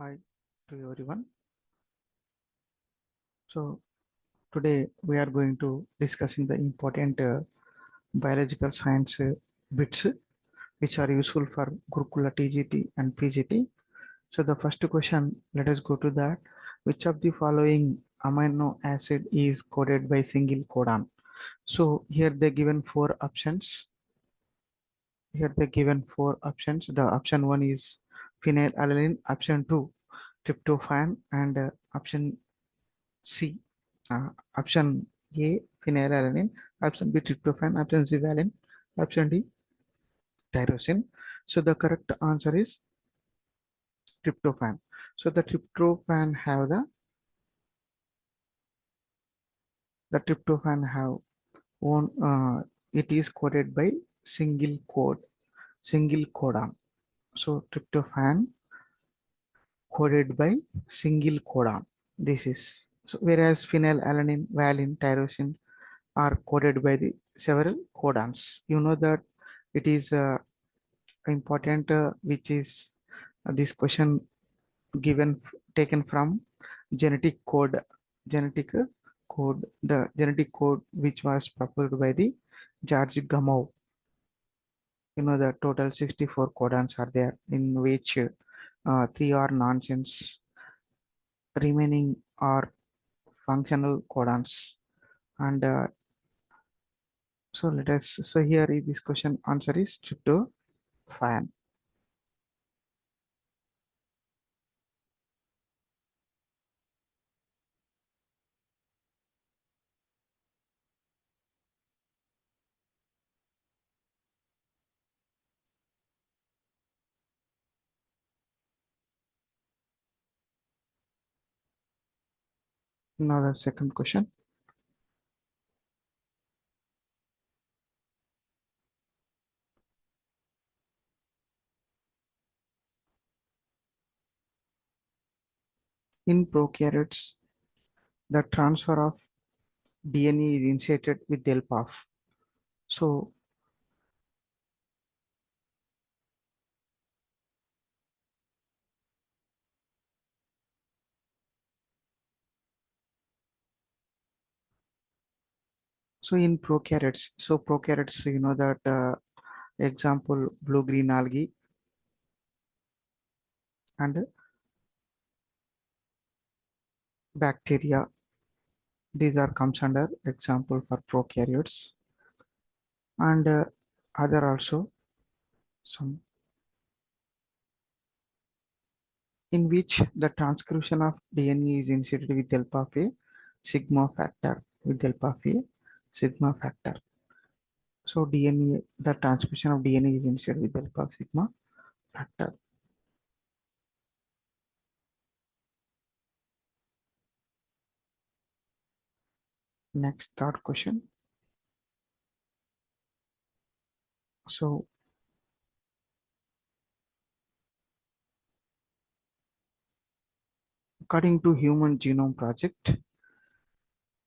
Hi to everyone. So today we are going to discussing the important biological science bits which are useful for Gurukula TGT and PGT. So the first question, let us go to that. Which of the following amino acid is coded by single codon? So here they given four options. Here they given four options. The option one is phenylalanine, option two tryptophan, and option C. Option A, phenylalanine. Option B, tryptophan. Option C, valine. Option D, tyrosine. So the correct answer is tryptophan. So the tryptophan have the tryptophan have one. It is coded by single codon. So tryptophan coded by single codon. This is so whereas phenylalanine, valine, tyrosine are coded by the several codons. You know that it is important, which is this question given taken from genetic code, genetic the genetic code which was proposed by the George Gamow. You know the total 64 codons are there, in which three are nonsense, remaining are functional codons, and so here is this question answer is tryptophan. Now the second question. In prokaryotes, the transfer of DNA is initiated with the help of. So, in prokaryotes, you know that example blue-green algae and bacteria. These are comes under example for prokaryotes, and other also some in which the transcription of DNA is initiated with the help of a sigma factor. With the help of a sigma factor. So DNA, the transmission of DNA is initiated with the help of sigma factor. Next third question. So according to Human Genome Project,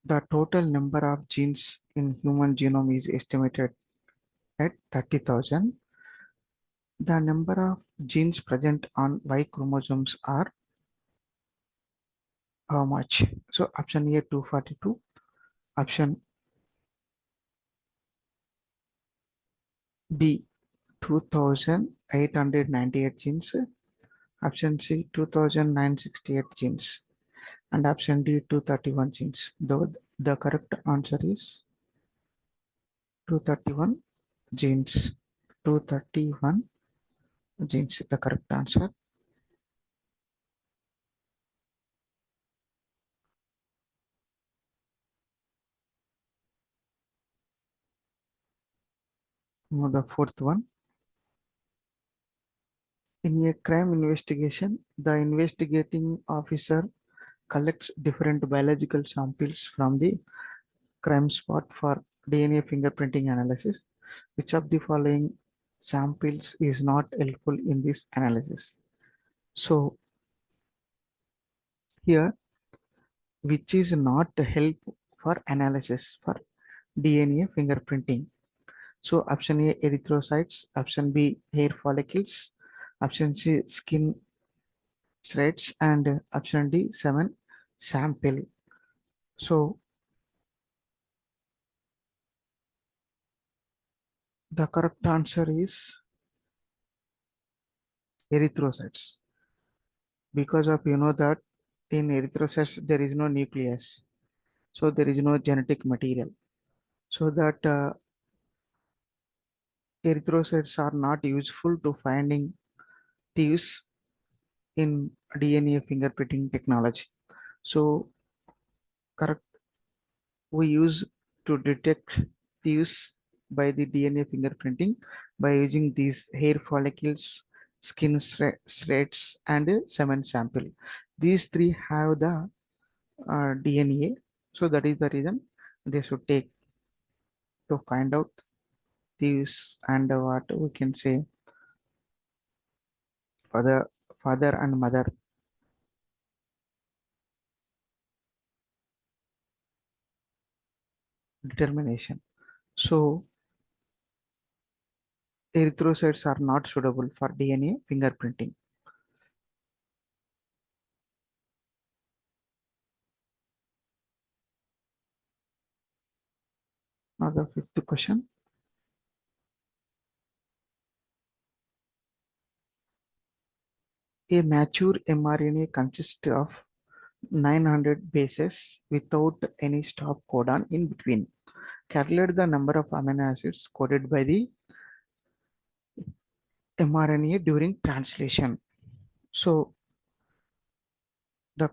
the total number of genes in human genome is estimated at 30,000. The number of genes present on Y chromosomes are how much? So option A 242, option B 2,898 genes, option C 2,968 genes, and option D 231 genes. The correct answer is 231 genes. 231 genes, the correct answer. Now the fourth one. In a crime investigation, the investigating officer collects different biological samples from the crime spot for DNA fingerprinting analysis. Which of the following samples is not helpful in this analysis? So here, which is not help for analysis for DNA fingerprinting? So option A, erythrocytes, option B, hair follicles, option C, skin threads, and option D 7 sample. So the correct answer is erythrocytes, because of that in erythrocytes there is no nucleus, so there is no genetic material, so that erythrocytes are not useful to finding thieves in DNA fingerprinting technology. So correct, we use to detect thieves by the DNA fingerprinting by using these hair follicles, skin threads, and semen sample. These three have the DNA, so that is the reason they should take to find out thieves and what we can say father and mother determination. So erythrocytes are not suitable for DNA fingerprinting. Now the fifth question. A mature mRNA consists of 900 bases without any stop codon in between. Calculate the number of amino acids coded by the mRNA during translation. So the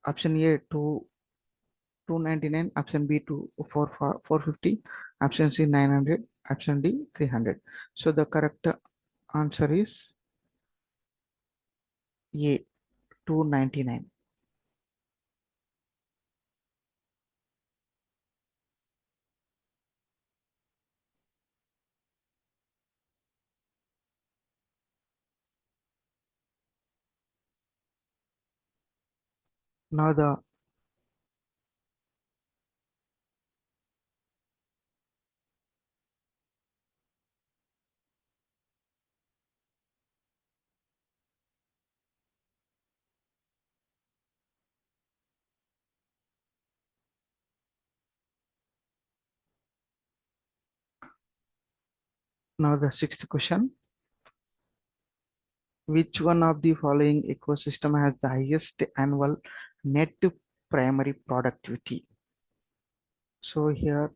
option A 299, option B 450, option C 900, option D 300. So the correct answer is A 299. Now the sixth question. Which one of the following ecosystem has the highest annual net primary productivity? So here,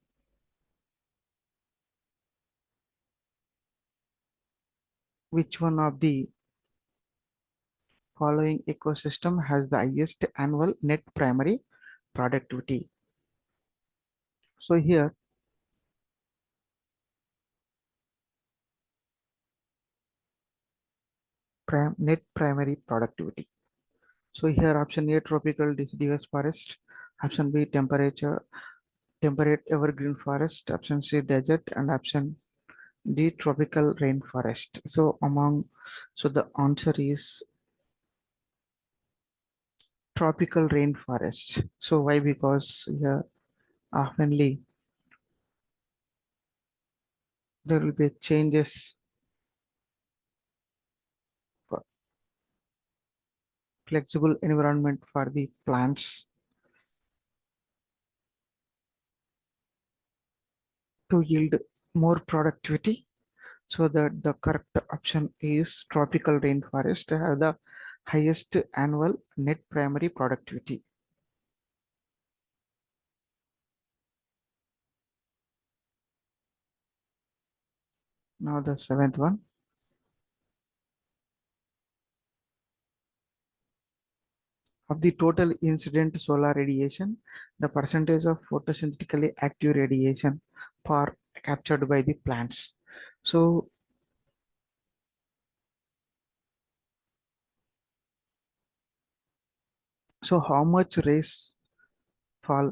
which one of the following ecosystem has the highest annual net primary productivity? So here, net primary productivity. So here, option A tropical deciduous forest, option B temperate evergreen forest, option C desert, and option D tropical rainforest. So the answer is tropical rainforest. So why? Because here oftenly there will be changes for flexible environment for the plants to yield more productivity. So that the correct option is tropical rainforest have the highest annual net primary productivity. Now the seventh one. Of the total incident solar radiation, the percentage of photosynthetically active radiation per captured by the plants. So, so how much rays fall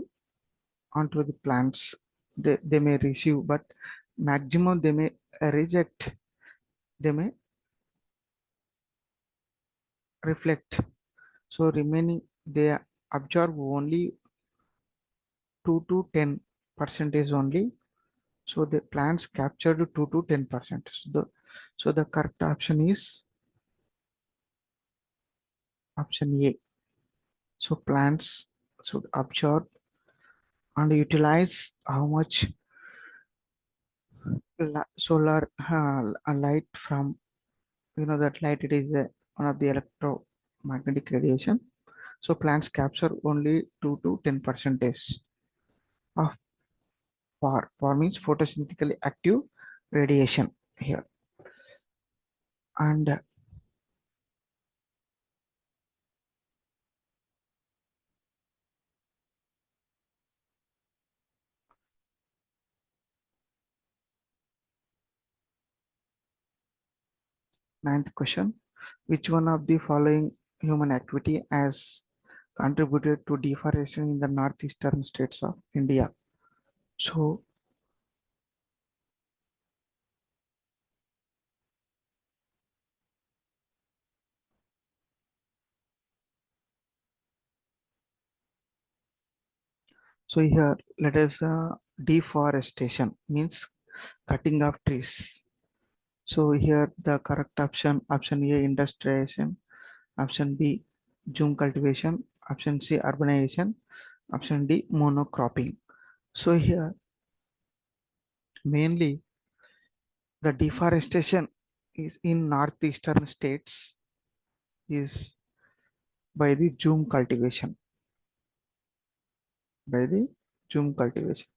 onto the plants they may receive, but maximum they may reject, they may reflect. So remaining they absorb only 2 to 10 percentage only. So the plants captured 2 to 10%. So the correct option is Option A. So plants should absorb and utilize how much solar light from, that light, it is one of the electromagnetic radiation. So plants capture only 2 to 10 percentage of PAR means photosynthetically active radiation here. And ninth question, which one of the following human activity has contributed to deforestation in the northeastern states of India? So, here let us deforestation means cutting of trees. So here the correct option A, industrialization, option B, Zoom cultivation, option C, urbanization, option D, monocropping. So here mainly the deforestation is in northeastern states is by the Zoom cultivation, by the Zoom cultivation.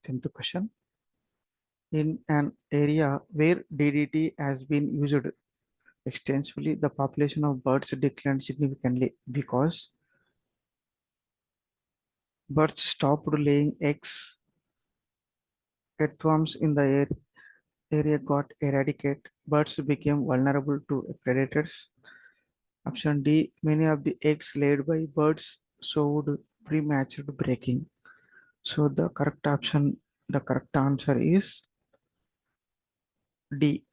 10th question. In an area where DDT has been used extensively, the population of birds declined significantly because birds stopped laying eggs, earthworms in the area got eradicated, birds became vulnerable to predators. Option D, many of the eggs laid by birds showed premature breaking. So the correct answer is D,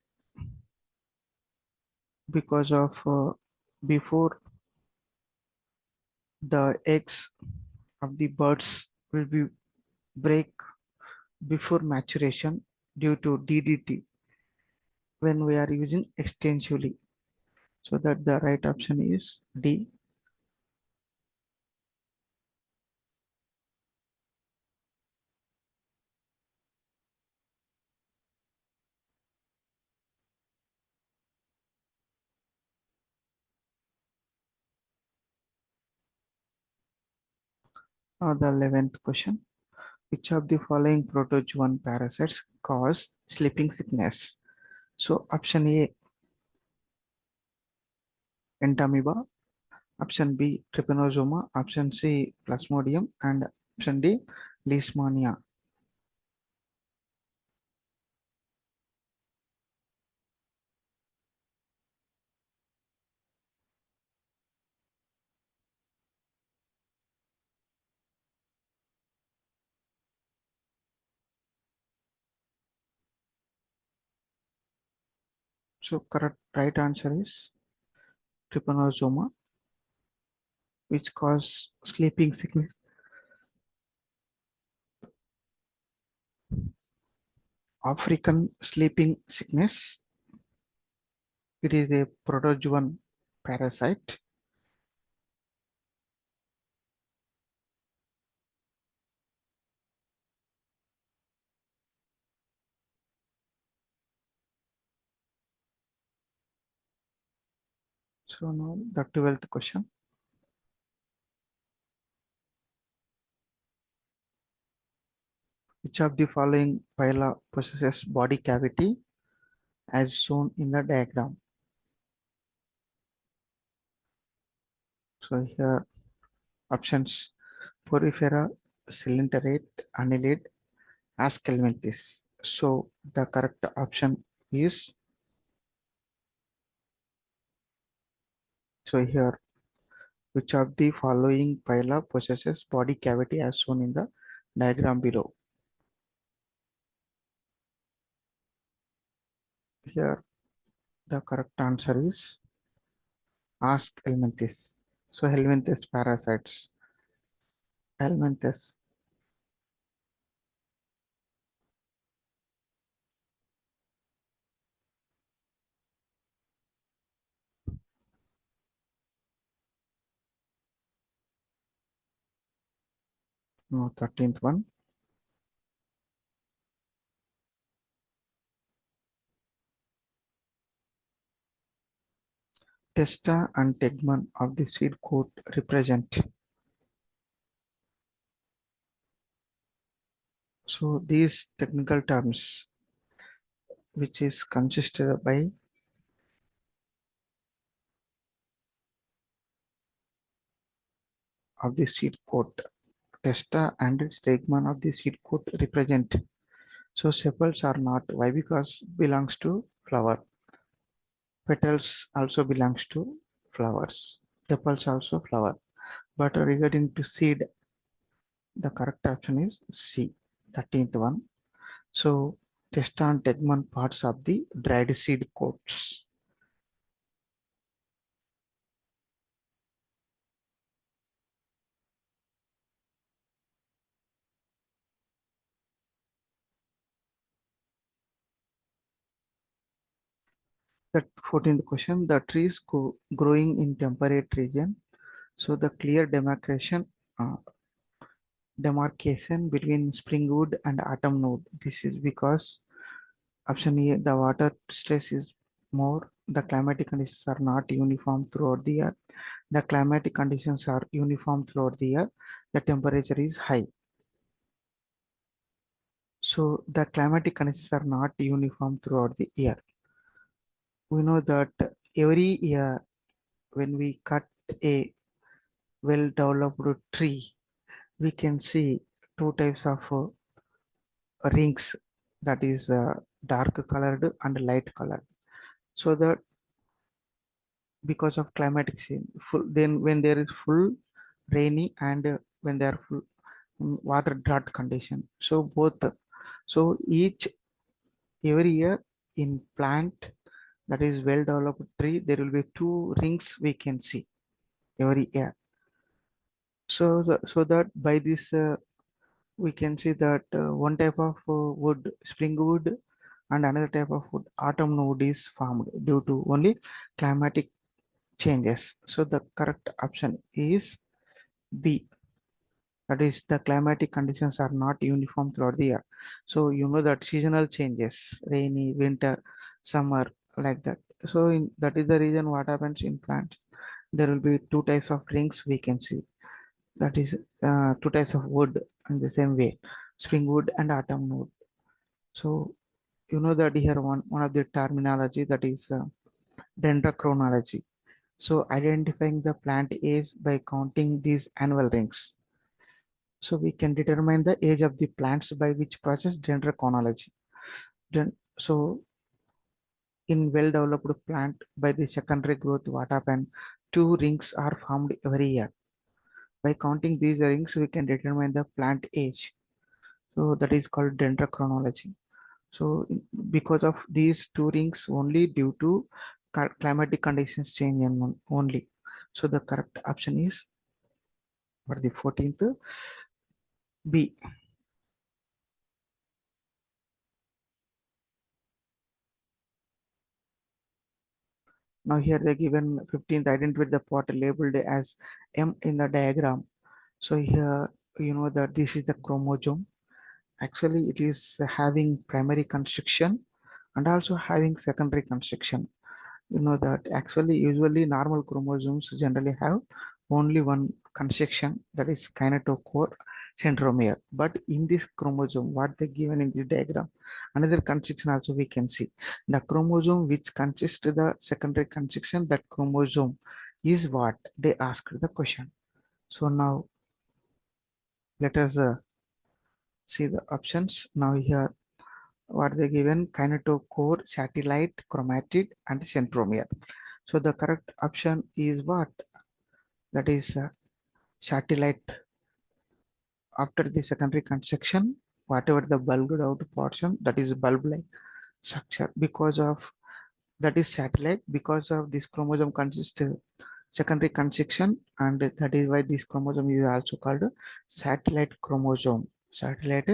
because of before the eggs of the birds will be break before maturation due to DDT when we are using extensively. So that the right option is D. The 11th question. Which of the following protozoan parasites cause sleeping sickness? So option A, entamoeba, option B, trypanosoma, option C, plasmodium, and option D, leishmania. So correct right answer is trypanosoma, which cause sleeping sickness. African sleeping sickness. It is a protozoan parasite. So now the 12th question. Which of the following phyla possesses body cavity as shown in the diagram? So here options: Porifera, Coelenterate, Annelid, Ascalmenthes. So the correct option is, so here, which of the following phyla possesses body cavity as shown in the diagram below? here the correct answer is ask helminthes. So helminthes parasites. Helminthes. No, 13th one. Testa and tegmen of the seed coat represent. So these technical terms, which is consisted by of the seed coat. Testa and tegmen of the seed coat represent. So sepals are not. Why? Because belongs to flower. Petals also belongs to flowers. Sepals also flower. But regarding to seed, the correct option is C, 13th one. So testa and tegmen parts of the dried seed coats. The 14th question, the trees growing in temperate region. So the clear demarcation between springwood and autumnwood. This is because option A, the water stress is more. The climatic conditions are not uniform throughout the year. The climatic conditions are uniform throughout the year. The temperature is high. So the climatic conditions are not uniform throughout the year. We know that every year when we cut a well-developed tree, we can see two types of rings, that is dark colored and light colored. So that because of climatic change, then when there is full rainy and when there are full water drought condition. So both, so each every year in plant that is well developed tree, there will be two rings we can see every year. So that by this we can see that one type of wood, spring wood, and another type of wood, autumn wood, is formed due to only climatic changes. So the correct option is B. That is, the climatic conditions are not uniform throughout the year. So you know that seasonal changes, rainy, winter, summer, like that. So that is the reason what happens in plants. There will be two types of rings we can see. That is two types of wood in the same way, spring wood and autumn wood. So you know that here one of the terminology, that is dendrochronology. So identifying the plant age by counting these annual rings. So we can determine the age of the plants by which process, dendrochronology. So in well-developed plant, by the secondary growth, what happen? Two rings are formed every year. By counting these rings, we can determine the plant age. So that is called dendrochronology. So because of these two rings, only due to climatic conditions change only. So the correct option is for the 14th, B. Now here they given 15th, identify the part labeled as M in the diagram. So here you know that this is the chromosome. Actually, it is having primary construction and also having secondary construction. You know that actually usually normal chromosomes generally have only one construction, that is kinetochore centromere. But in this chromosome, what they given in this diagram, another construction also we can see. The chromosome which consists the secondary construction, that chromosome is what they asked the question. So now let us see the options. Now here what they given, kinetochore, satellite, chromatid, and centromere. So the correct option is what? That is satellite. After the secondary construction, whatever the bulbed out portion, that is bulb-like structure. Because of that is satellite. Because of this chromosome consists secondary construction, and that is why this chromosome is also called satellite chromosome. Satellite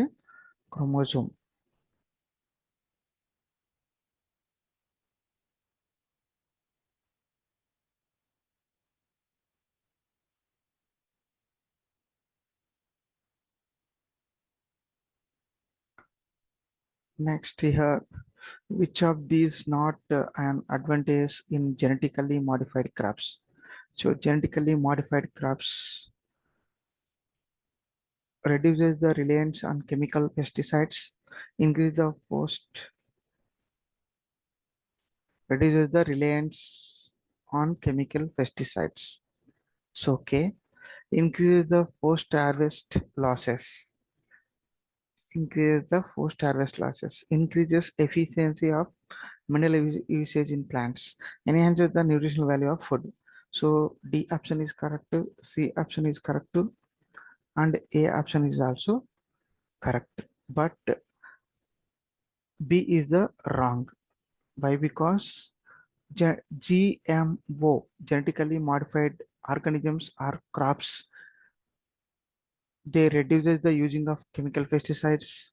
chromosome. Next here, which of these not an advantage in genetically modified crops? So genetically modified crops reduces the reliance on chemical pesticides, increase the post reduces the reliance on chemical pesticides. So okay, increase the post harvest losses. Increase the post harvest losses. Increases efficiency of mineral usage in plants. Enhances the nutritional value of food. So D option is correct. C option is correct. And A option is also correct. But B is the wrong. Why? Because GMO, genetically modified organisms or crops, they reduces the using of chemical pesticides.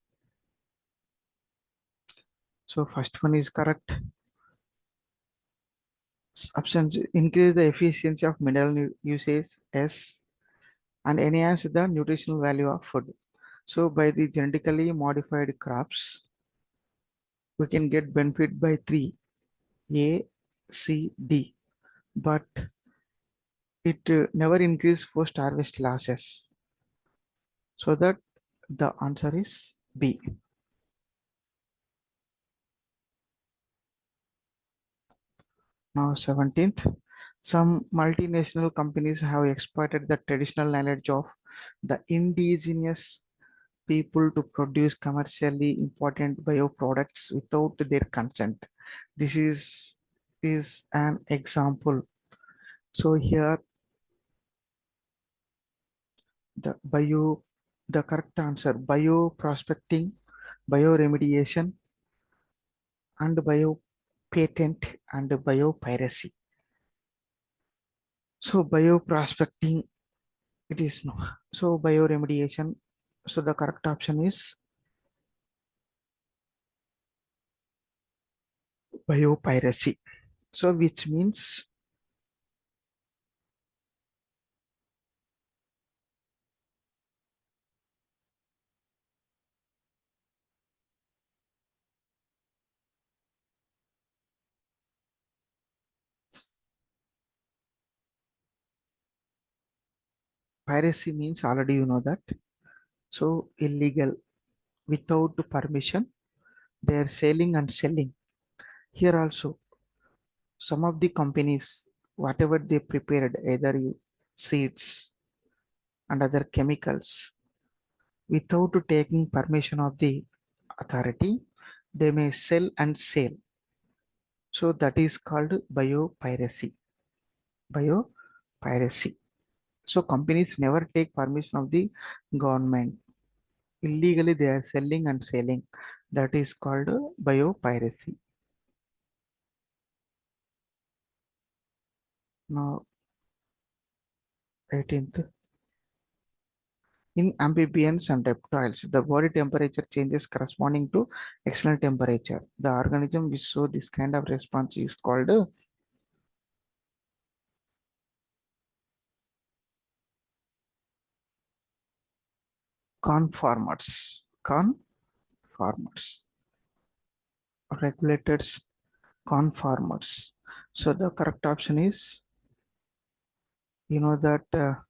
So first one is correct. Options increase the efficiency of mineral usage, S, and enhance the nutritional value of food. So by the genetically modified crops, we can get benefit by three, A, C, D, but it never increase post harvest losses. So that the answer is B. Now 17th, some multinational companies have exploited the traditional knowledge of the indigenous people to produce commercially important bioproducts without their consent. This is an example. So here the the correct answer, bioprospecting, bioremediation, and biopatent, and biopiracy. So bioprospecting, it is no. So bioremediation. So the correct option is biopiracy. So which means piracy means already you know that. So illegal, without permission, they are selling and selling. Here also, some of the companies, whatever they prepared, either seeds and other chemicals, without taking permission of the authority, they may sell and sell. So that is called biopiracy. Biopiracy. So companies never take permission of the government. Illegally they are selling and selling. That is called biopiracy. Now 18th. In amphibians and reptiles, the body temperature changes corresponding to external temperature. The organism which show this kind of response is called conformers. Conformers. Regulators, conformers. So the correct option is, you know that there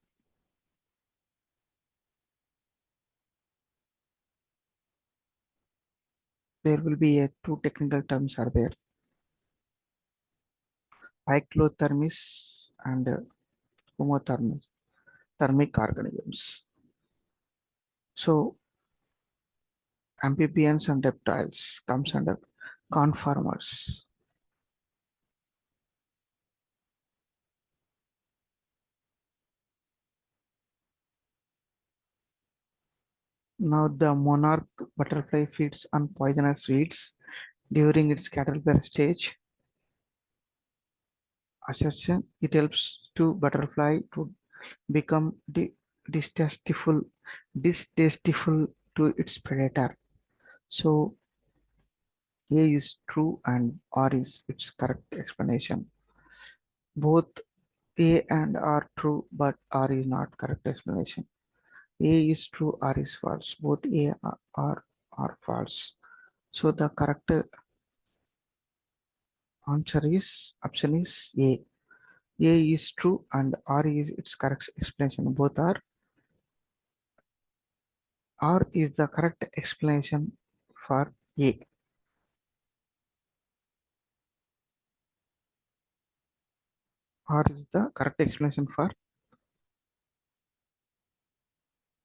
will be a two technical terms are there, cyclotherms and homothermic thermic organisms. So amphibians and reptiles comes under conformers. Now the monarch butterfly feeds on poisonous weeds during its caterpillar stage. assertion. It helps to butterfly to become distasteful distasteful to its predator. So A is true and R is its correct explanation. Both A and R true, but R is not correct explanation. A is true, R is false. Both A are false. So the correct answer is option is A. A is true and R is its correct explanation. Both are R is the correct explanation for A. R is the correct explanation for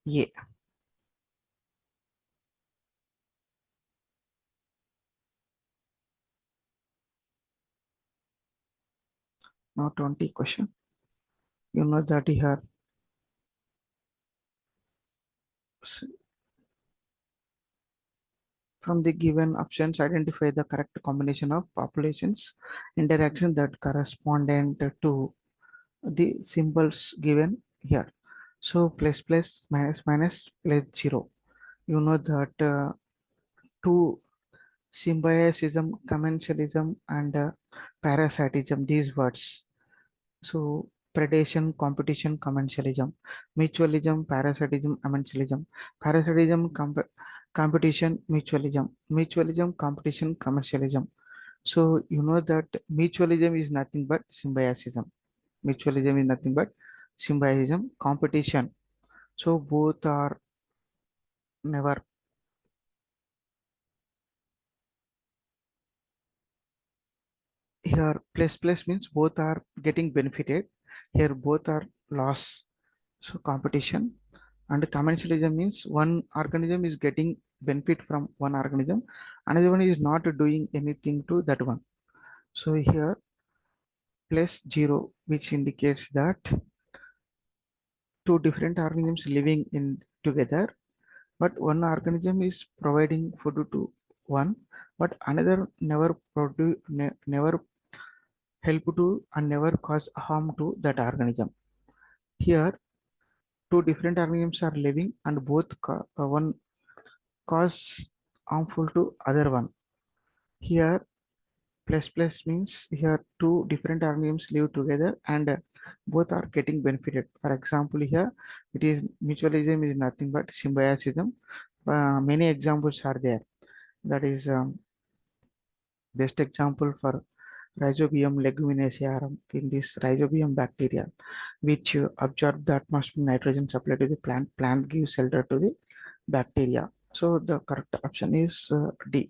A. Now 20 question. You know that here from the given options, identify the correct combination of populations interaction that correspondent to the symbols given here. So plus minus minus plus 0. You know that two symbiotism, commensalism, and parasitism, these words. So predation, competition, commensalism, mutualism, parasitism, commensalism, parasitism, competition, mutualism, mutualism, competition, commercialism. So you know that mutualism is nothing but symbiotism. Mutualism is nothing but symbiotism, competition. So both are never. Here plus means both are getting benefited. Here both are loss. So competition. And commensalism means one organism is getting benefit from one organism, another one is not doing anything to that one. So here plus 0, which indicates that two different organisms living in together, but one organism is providing food to one, but another never produce, never help to and never cause harm to that organism. Here two different organisms are living and both one cause harmful to other one. Here plus means here two different organisms live together and both are getting benefited. For example, here it is mutualism is nothing but symbiotism. Many examples are there. That is best example for Rhizobium legumineacearum in this Rhizobium bacteria, which absorb the atmospheric nitrogen supplied to the plant. Plant gives shelter to the bacteria. So the correct option is D.